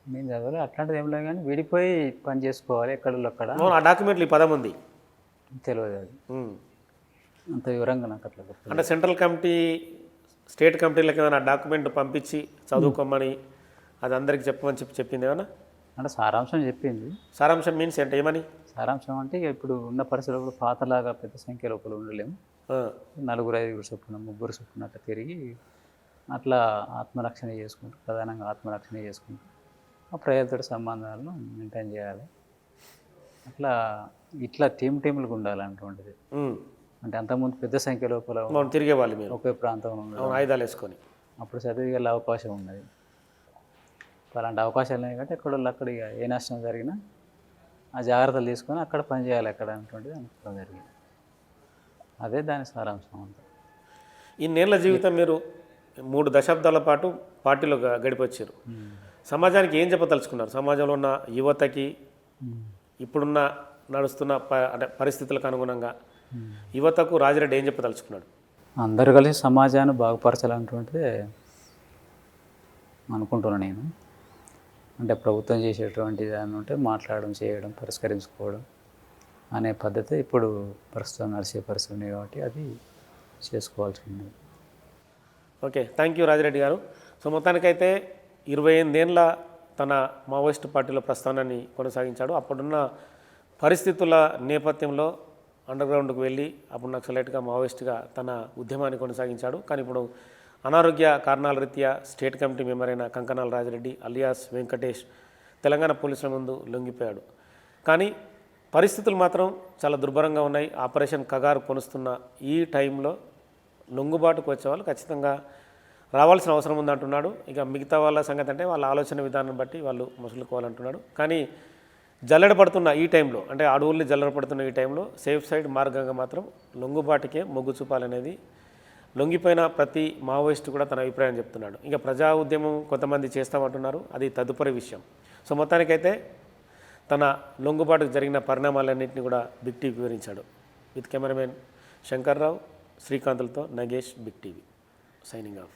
మేము చదవాలి అట్లాంటిది ఏం లేదు, కానీ విడిపోయి పని చేసుకోవాలి ఎక్కడ అక్కడ. ఆ డాక్యుమెంట్లో ఈ పదం ఉంది. తెలియదు అది అంత వివరంగా నాకు అట్లా గుర్తు. అంటే సెంట్రల్ కమిటీ స్టేట్ కమిటీలకు ఏమైనా డాక్యుమెంట్ పంపించి చదువుకోమని అది అందరికి చెప్పమని చెప్పింది ఏమన్నా? అంటే సారాంశం చెప్పింది. సారాంశం మీన్స్ అంటే ఏమని? సారాంశం అంటే ఇక ఇప్పుడు ఉన్న పరిస్థితుల్లో పాతలాగా పెద్ద సంఖ్య లోపల ఉండలేము, 4-5 చొప్పున 3 చొప్పున అట్లా తిరిగి అట్లా ఆత్మరక్షణ చేసుకుంటూ, ప్రధానంగా ఆత్మరక్షణ చేసుకుంటూ ఆ ప్రజలతో సంబంధాలను మెయింటైన్ చేయాలి. ఇట్లా టీములకు ఉండాలన్నటువంటిది. అంటే అంతకుముందు పెద్ద సంఖ్య లోపల తిరిగేవాళ్ళు మీరు ఒకే ప్రాంతంలో ఉండడం, ఆయుధాలు వేసుకొని అప్పుడు చదివిగల అవకాశం ఉన్నది. అలాంటి అవకాశాలు లేవు కాబట్టి ఎక్కడో అక్కడ ఇక ఏ నష్టం జరిగినా ఆ జాగ్రత్తలు తీసుకొని అక్కడ పనిచేయాలి అక్కడ అనేటువంటిది అనుకోవడం జరిగింది. అదే దాని సారాంశం అంతా. ఇన్నేళ్ల జీవితం మీరు 3 దశాబ్దాల పాటు పార్టీలో గడిపొచ్చారు. సమాజానికి ఏం చెప్పదలుచుకున్నారు? సమాజంలో ఉన్న యువతకి ఇప్పుడున్న నడుస్తున్న అంటే పరిస్థితులకు అనుగుణంగా యువతకు రాజిరెడ్డి ఏం చెప్పదలుచుకున్నాడు? అందరు కలిసి సమాజాన్ని బాగుపరచాలన్నటువంటిదే అనుకుంటున్నాను నేను. అంటే ప్రభుత్వం చేసేటువంటి దాన్ని ఉంటే మాట్లాడడం, చేయడం, పరిష్కరించుకోవడం అనే పద్ధతి ఇప్పుడు ప్రస్తుతం నడిచే పరిస్థితి ఉంది కాబట్టి అది చేసుకోవాల్సి ఉంది. ఓకే, థ్యాంక్ యూ రాజిరెడ్డి గారు. సో మొత్తానికైతే 28 ఏళ్ళ తన మావోయిస్ట్ పార్టీలో ప్రస్థానాన్ని కొనసాగించాడు. అప్పుడున్న పరిస్థితుల నేపథ్యంలో అండర్గ్రౌండ్కి వెళ్ళి అప్పుడు నక్సలైట్గా మావోయిస్ట్గా తన ఉద్యమాన్ని కొనసాగించాడు. కానీ ఇప్పుడు అనారోగ్య కారణాల రీత్యా స్టేట్ కమిటీ మెంబర్ అయిన కంకనాల రాజిరెడ్డి అలియాస్ వెంకటేష్ తెలంగాణ పోలీసుల ముందు లొంగిపోయాడు. కానీ పరిస్థితులు మాత్రం చాలా దుర్భరంగా ఉన్నాయి. ఆపరేషన్ కగారు కొనుస్తున్న ఈ టైంలో లొంగుబాటుకు వచ్చేవాళ్ళు ఖచ్చితంగా రావాల్సిన అవసరం ఉందంటున్నాడు. ఇక మిగతా వాళ్ళ సంగతి అంటే వాళ్ళ ఆలోచన విధానం బట్టి వాళ్ళు మసులుకోవాలంటున్నాడు. కానీ జల్లెడ పడుతున్న ఈ టైంలో, అంటే అడవుల్ని జల్లెడ పడుతున్న ఈ టైంలో సేఫ్ సైడ్ మార్గంగా మాత్రం లొంగుబాటుకే మొగ్గు చూపాలనేది లొంగిపోయిన ప్రతి మావోయిస్టు కూడా తన అభిప్రాయం చెప్తున్నాడు. ఇంకా ప్రజా ఉద్యమం కొంతమంది చేస్తామంటున్నారు, అది తదుపరి విషయం. సో మొత్తానికైతే తన లొంగుబాటుకు జరిగిన పరిణామాలన్నింటినీ కూడా బిగ్ టీవీ వివరించాడు. విత్ కెమెరామెన్ శంకర్రావు, శ్రీకాంతులతో Nagesh, big TV signing of.